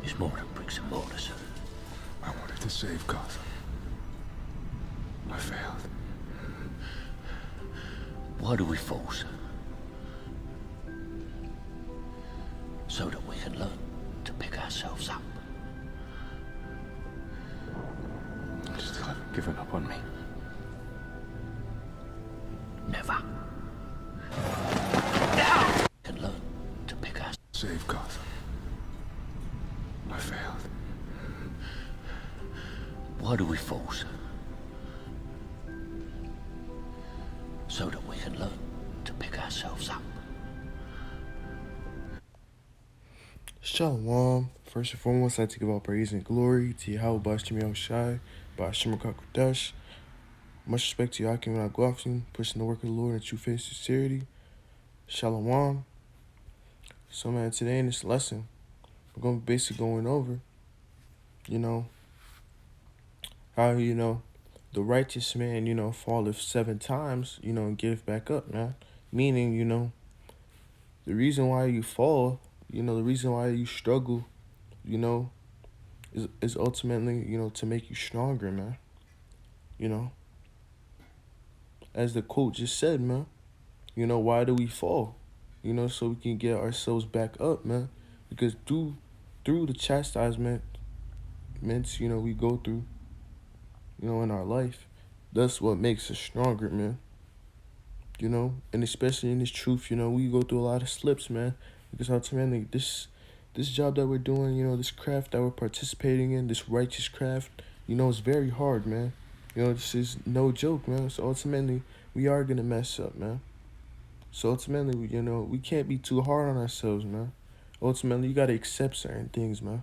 It's more than bricks and mortar, sir. I wanted to save Gotham. I failed. Why do we fall, sir? So that we can learn to pick ourselves up. You still haven't given up on me. Never. Can learn to pick ourselves up. Save Gotham. I failed. Why do we fall, sir? So that we can learn to pick ourselves up. Shalom. First and foremost, I'd like to give all praise and glory to Yahweh Bashim Yahushai, Bashim Kakudash. Much respect to Yakim and Agwafim, pushing the work of the Lord in true faith and sincerity. Shalom. So, man, today in this lesson, we're going to be basically going over, how, the righteous man, falleth 7 times, and give back up, man. Meaning, the reason why you fall, the reason why you struggle, is ultimately, to make you stronger, man. As the quote just said, man, why do we fall? So we can get ourselves back up, man. Because through the chastisement, we go through, in our life, that's what makes us stronger, man. And especially in this truth, we go through a lot of slips, man. Because ultimately, this job that we're doing, this craft that we're participating in, this righteous craft, it's very hard, man. This is no joke, man. So ultimately, we are going to mess up, man. So ultimately, we can't be too hard on ourselves, man. Ultimately, you got to accept certain things, man.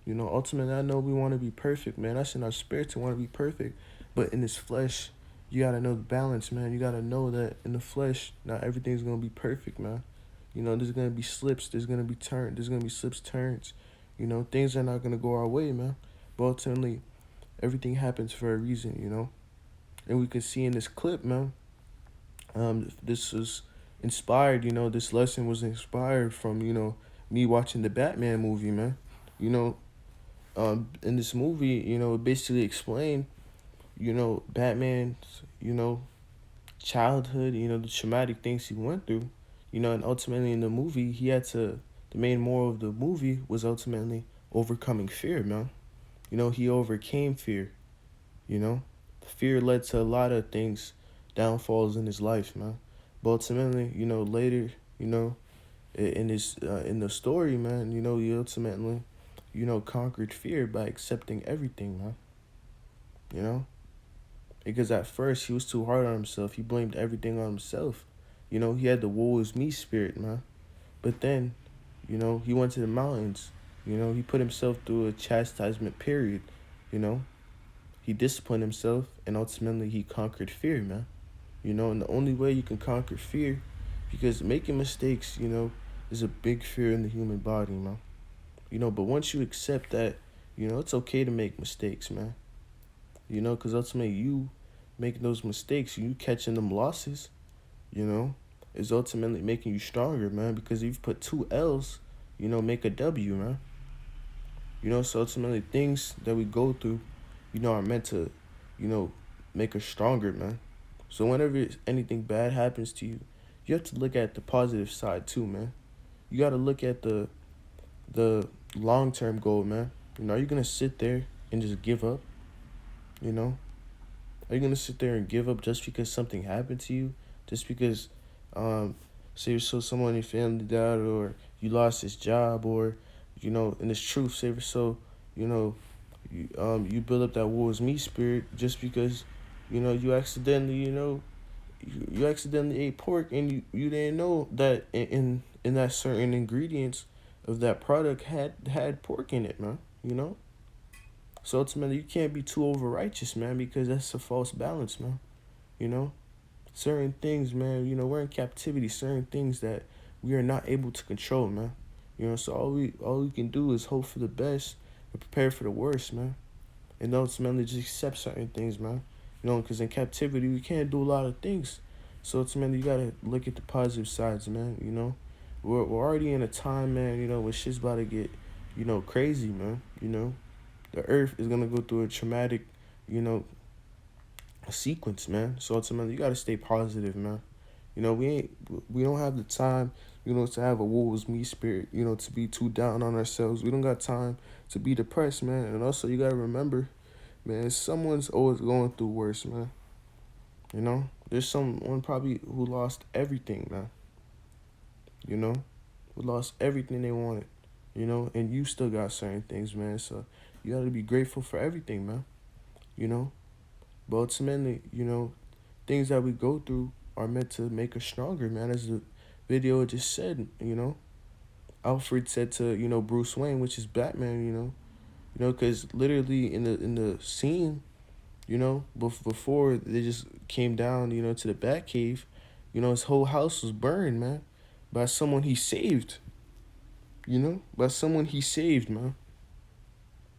Ultimately, I know we want to be perfect, man. That's in our spirit to want to be perfect. But in this flesh, you got to know the balance, man. You got to know that in the flesh, not everything's going to be perfect, man. There's going to be slips. There's going to be turns. There's going to be slips, turns. Things are not going to go our way, man. But ultimately, everything happens for a reason, And we can see in this clip, man, this was inspired, this lesson was inspired from, me watching the Batman movie, man. In this movie, it basically explained, Batman's, childhood, the traumatic things he went through, and ultimately in the movie, the main moral of the movie was ultimately overcoming fear, man. He overcame fear, Fear led to a lot of things, downfalls in his life, man. But ultimately, later, in the story, man, he ultimately, conquered fear by accepting everything, man. Because at first he was too hard on himself. He blamed everything on himself. He had the woe is me spirit, man. But then, he went to the mountains. He put himself through a chastisement period, He disciplined himself, and ultimately he conquered fear, man. And the only way you can conquer fear, because making mistakes, is a big fear in the human body, man. But once you accept that, it's okay to make mistakes, man. Because ultimately you making those mistakes, you catching them losses, is ultimately making you stronger, man. Because if you've put 2 L's, make a W, man. So ultimately things that we go through, are meant to, make us stronger, man. So whenever anything bad happens to you, you have to look at the positive side too, man. You got to look at the long-term goal, man. Are you going to sit there and just give up? Are you going to sit there and give up just because something happened to you? Just because, say so someone in your family died, or you lost his job, or, in this truth, say so, you build up that war is me spirit just because, you accidentally, you accidentally ate pork and you didn't know that in that certain ingredients of that product had pork in it, man. So ultimately you can't be too over righteous, man, because that's a false balance, man. Certain things, man, we're in captivity, certain things that we are not able to control, man. So all we can do is hope for the best and prepare for the worst, man. And ultimately just accept certain things, man. Because in captivity we can't do a lot of things. So ultimately you gotta look at the positive sides, man. We're already in a time, man, where shit's about to get, crazy, man. The earth is gonna go through a traumatic, you know, sequence, man. So ultimately, you gotta stay positive, man. We don't have the time, to have a woe is me spirit, to be too down on ourselves. We don't got time to be depressed, man. And also, you gotta remember, man, someone's always going through worse, man. There's someone probably who lost everything, man. Who lost everything they wanted, and you still got certain things, man. So you gotta be grateful for everything, man. You know, but ultimately, things that we go through are meant to make us stronger, man. As the video just said, Alfred said to Bruce Wayne, which is Batman, because literally in the scene, before they just came down, to the Batcave, his whole house was burned, man, by someone he saved. By someone he saved, man.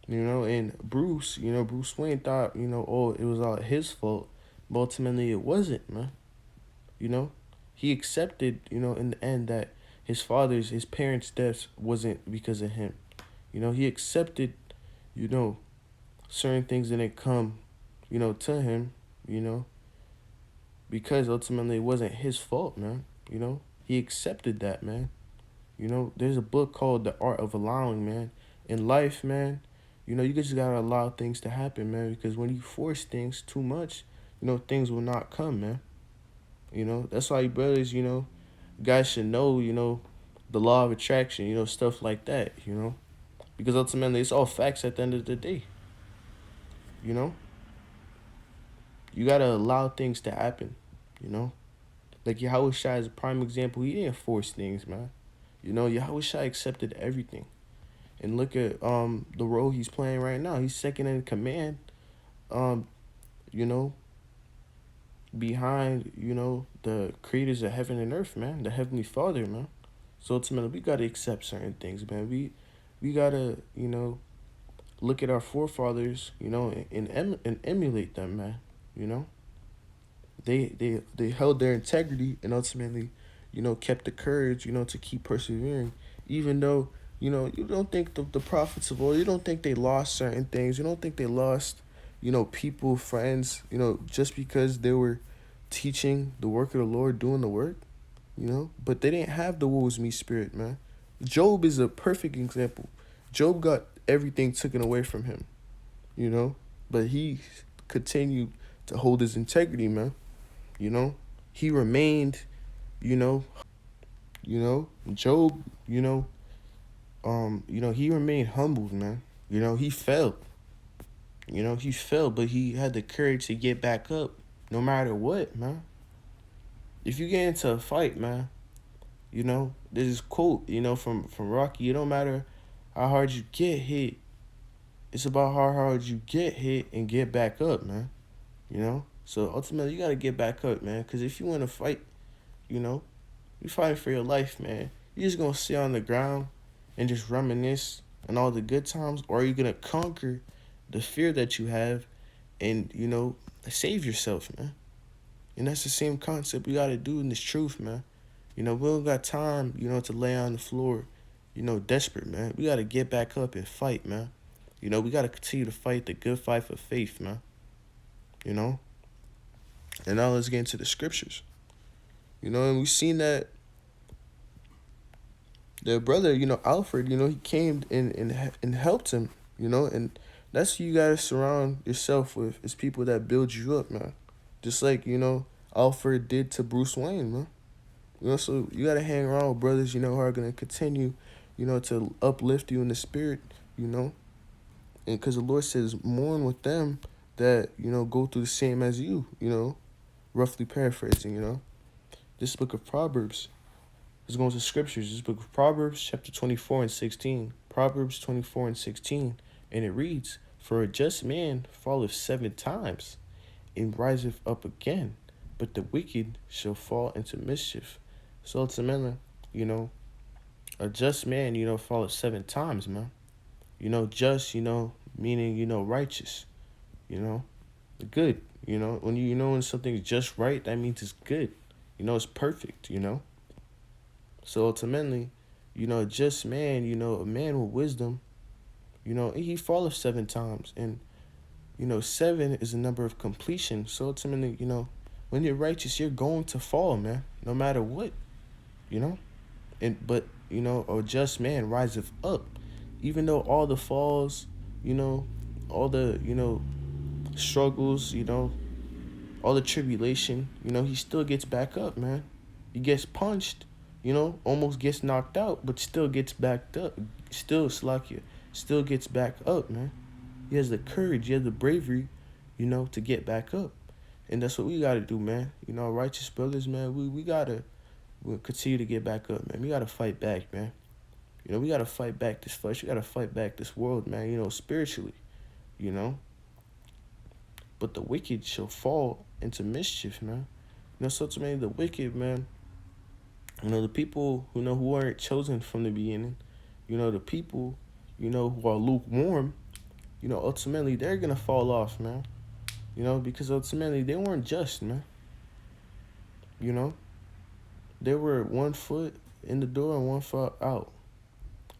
And Bruce Wayne thought, oh, it was all his fault, but ultimately it wasn't, man. You know, he accepted, in the end that his parents' deaths wasn't because of him. He accepted, certain things didn't come, to him, because ultimately it wasn't his fault, man. He accepted that, man. There's a book called The Art of Allowing, man. In life, man, you just gotta allow things to happen, man, because when you force things too much, things will not come, man. That's why you brothers, guys should know, the law of attraction, stuff like that, because ultimately it's all facts at the end of the day. You know, you gotta allow things to happen, like Yahweh Shai is a prime example. He didn't force things, man. Yahweh Shai accepted everything. And look at the role he's playing right now. He's second in command, um, you know, behind, the creators of heaven and earth, man, the Heavenly Father, man. So ultimately, we gotta accept certain things, man. We gotta, look at our forefathers, and emulate them, man. You know, they held their integrity and ultimately, kept the courage, to keep persevering, even though, you don't think the prophets of old, you don't think they lost certain things, you don't think they lost, people, friends, just because they were teaching the work of the Lord, doing the work, but they didn't have the woe is me spirit, man. Job is a perfect example. Job got everything taken away from him, but he continued to hold his integrity, man. He remained, Job, he remained humbled, man. He fell. He fell, but he had the courage to get back up no matter what, man. If you get into a fight, man, there's this quote, from Rocky, it don't matter how hard you get hit. It's about how hard you get hit and get back up, man. So ultimately you gotta get back up, man. Cause if you wanna fight, you fighting for your life, man. You just gonna sit on the ground and just reminisce on all the good times, or are you gonna conquer the fear that you have and, save yourself, man? And that's the same concept we gotta do in this truth, man. We don't got time, to lay on the floor, desperate, man. We gotta get back up and fight, man. We gotta continue to fight the good fight for faith, man. And now let's get into the scriptures. And we've seen that the brother, Alfred, he came and helped him, and that's who you gotta surround yourself with, is people that build you up, man. Just like, Alfred did to Bruce Wayne, man. So you gotta hang around with brothers, who are gonna continue, to uplift you in the spirit, and because the Lord says, mourn with them that, go through the same as you, roughly paraphrasing, This book of Proverbs, let's go into scriptures. This book of Proverbs, chapter 24 and 16. Proverbs 24 and 16. And it reads, for a just man falleth 7 times, and riseth up again, but the wicked shall fall into mischief. So ultimately, a just man, falleth 7 times, man. Just, meaning, righteous, good. When something's just right, that means it's good. It's perfect, So ultimately, You know, a just man, you know, a man with wisdom, you know, he falleth 7 times. And, you know, 7 is a number of completion. So ultimately, you know, when you're righteous, you're going to fall, man, no matter what, you know. But, you know, a just man riseth up. Even though all the falls, you know, all the, you know, struggles, you know, all the tribulation, you know, he still gets back up, man. He gets punched, you know, almost gets knocked out, but still gets backed up. Still, Slakia, still gets back up, man. He has the courage, he has the bravery, you know, to get back up. And that's what we got to do, man. You know, righteous brothers, man, we got to continue to get back up, man. We got to fight back, man. You know, we got to fight back this flesh. We got to fight back this world, man, you know, spiritually, you know. But the wicked shall fall into mischief, man. You know, so to me, the wicked, man, you know, the people, you know, who aren't chosen from the beginning, you know, the people, you know, who are lukewarm, you know, ultimately they're going to fall off, man. You know, because ultimately they weren't just, man. You know, they were 1 foot in the door and 1 foot out.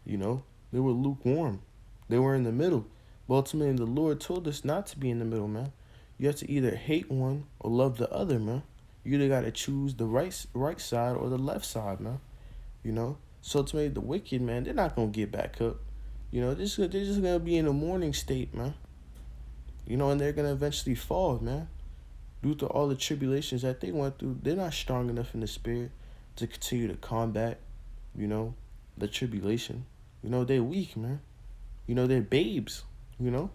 You know, they were lukewarm. They were in the middle. But ultimately, the Lord told us not to be in the middle, man. You have to either hate one or love the other, man. You either got to choose the right side or the left side, man. You know? So ultimately, the wicked, man, they're not going to get back up. You know, they're just going to be in a mourning state, man. You know, and they're going to eventually fall, man. Due to all the tribulations that they went through, they're not strong enough in the spirit to continue to combat, you know, the tribulation. You know, they're weak, man. You know, they're babes, you know.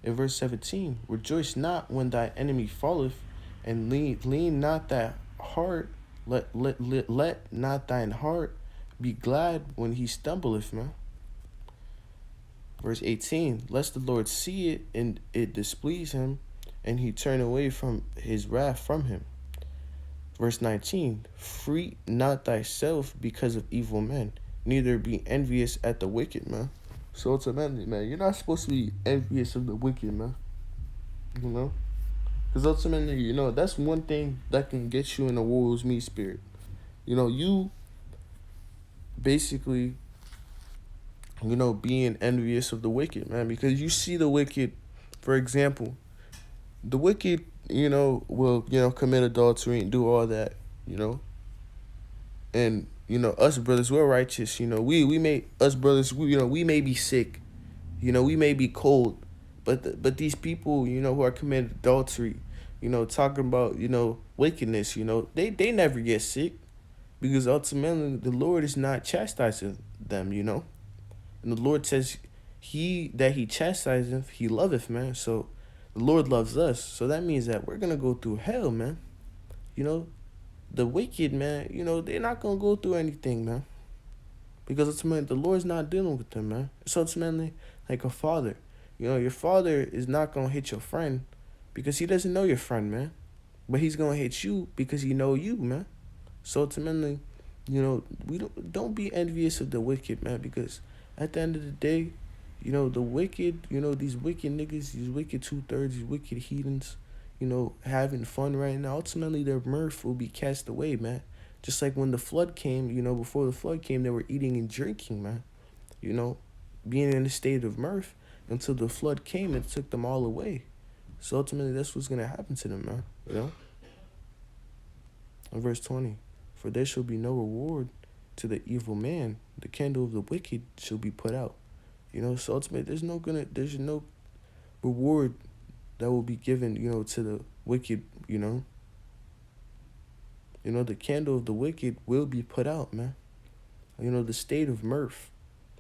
In verse 17, rejoice not when thy enemy falleth, and lean not thy heart, let not thine heart be glad when he stumbleth, man. Verse 18, lest the Lord see it and it displease him, and he turn away from his wrath from him. Verse 19, free not thyself because of evil men, neither be envious at the wicked, man. So ultimately, man, you're not supposed to be envious of the wicked, man. You know? Because ultimately, you know, that's one thing that can get you in a woe is me spirit. You know, you basically, you know, being envious of the wicked, man. Because you see the wicked, for example, the wicked, you know, will, you know, commit adultery and do all that, you know. And, you know, us brothers, we're righteous, you know. We may, us brothers, you know, we may be sick, you know, we may be cold, but these people, you know, who are committing adultery, you know, talking about, you know, wickedness, you know, they never get sick, because ultimately the Lord is not chastising them, you know. And the Lord says, he chastiseth, he loveth, man. So the Lord loves us. So that means that we're going to go through hell, man. You know, the wicked, man, you know, they're not going to go through anything, man. Because ultimately, the Lord's not dealing with them, man. It's ultimately like a father. You know, your father is not going to hit your friend because he doesn't know your friend, man. But he's going to hit you because he know you, man. So ultimately, you know, we don't be envious of the wicked, man, because at the end of the day, you know, the wicked, you know, these wicked niggas, these wicked 2/3, these wicked heathens, you know, having fun right now, ultimately their mirth will be cast away, man. Just like when the flood came, you know, before the flood came, they were eating and drinking, man. You know, being in a state of mirth until the flood came and took them all away. So ultimately, that's what's going to happen to them, man. You know? In verse 20, for there shall be no reward to the evil man. The candle of the wicked shall be put out. You know, so ultimately, there's no reward that will be given, you know, to the wicked, you know. You know, the candle of the wicked will be put out, man. You know, the state of mirth,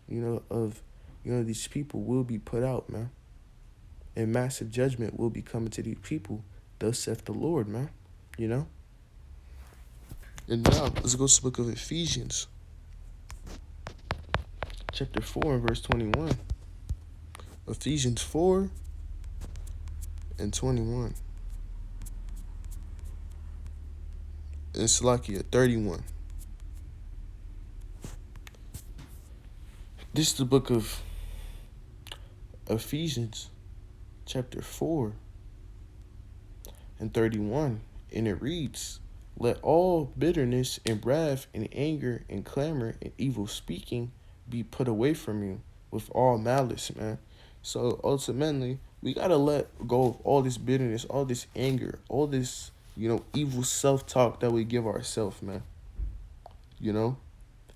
you know, of, you know, these people will be put out, man. And massive judgment will be coming to these people. Thus saith the Lord, man. You know? And now, let's go to the book of Ephesians. Chapter 4 and verse 21. Ephesians 4 and 21. And Salakia 31. This is the book of Ephesians, chapter 4 and 31. And it reads, Let all bitterness and wrath and anger and clamor and evil speaking be put away from you with all malice, man. So ultimately, we gotta let go of all this bitterness, all this anger, all this, evil self talk that we give ourselves, man. You know?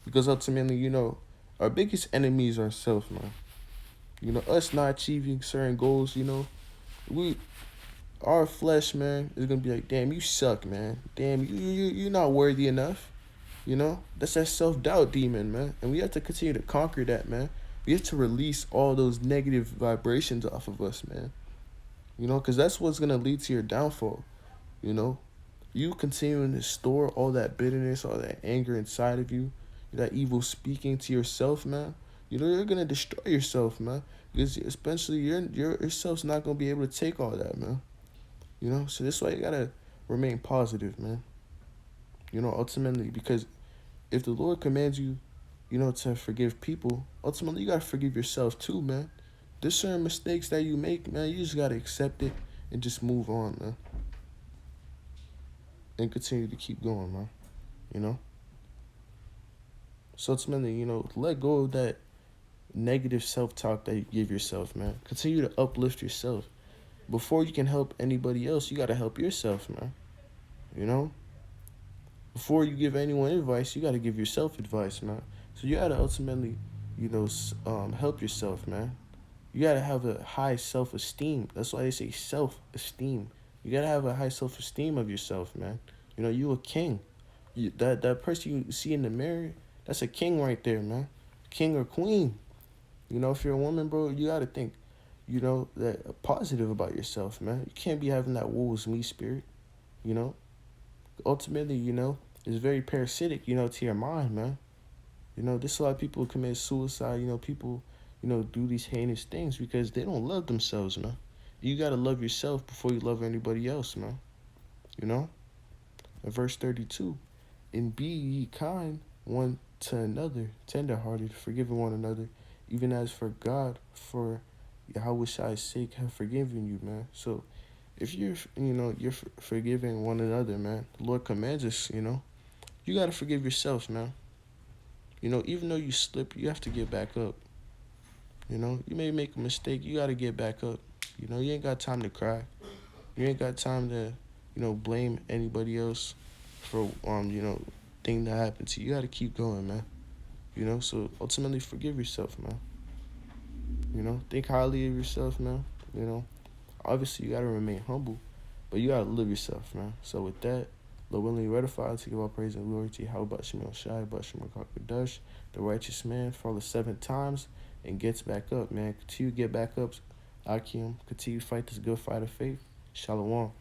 Because ultimately, our biggest enemy is ourselves, man. Us not achieving certain goals, we our flesh, man, is gonna be like, damn, you suck, man. Damn, you're not worthy enough. That's that self doubt demon, man. And we have to continue to conquer that, man. We have to release all those negative vibrations off of us, man. Because that's what's gonna lead to your downfall. You know, you continuing to store all that bitterness, all that anger inside of you, that evil speaking to yourself, man. You're gonna destroy yourself, man. Because especially yourself's not gonna be able to take all that, man. So this is why you gotta remain positive, man. Ultimately, because if the Lord commands you, to forgive people, ultimately you gotta forgive yourself too, man. There's certain mistakes that you make, man. You just gotta accept it and just move on, man. And continue to keep going, man. So ultimately, let go of that negative self-talk that you give yourself, man. Continue to uplift yourself. Before you can help anybody else, you gotta help yourself, man. Before you give anyone advice, you gotta give yourself advice, man. So you gotta ultimately, help yourself, man. You gotta have a high self-esteem. That's why they say self-esteem. You gotta have a high self-esteem of yourself, man. You a king. That person you see in the mirror, that's a king right there, man. King or queen. If you're a woman, bro, you gotta think, that positive about yourself, man. You can't be having that woe is me spirit, Ultimately, it's very parasitic, to your mind, man. There's a lot of people who commit suicide, people, do these heinous things because they don't love themselves, man. You gotta love yourself before you love anybody else, man. In verse 32, and be ye kind one to another, tenderhearted, forgiving one another, even as for God, for Yahweh's sake, have forgiven you, man. So, if you're forgiving one another, man, the Lord commands us, you gotta forgive yourself, man. Even though you slip, you have to get back up. You may make a mistake, you gotta get back up. You ain't got time to cry. You ain't got time to, blame anybody else for thing that happened to you. You gotta keep going, man. So ultimately forgive yourself, man. Think highly of yourself, man. Obviously you gotta remain humble, but you gotta live yourself, man. So with that, Lord willingly ratified to give all praise and glory to Yahweh Shemel Shai, Bashim Kakadash, the righteous man, falls 7 times and gets back up, man. Continue to get back up, Akim. Continue to fight this good fight of faith. Shalom.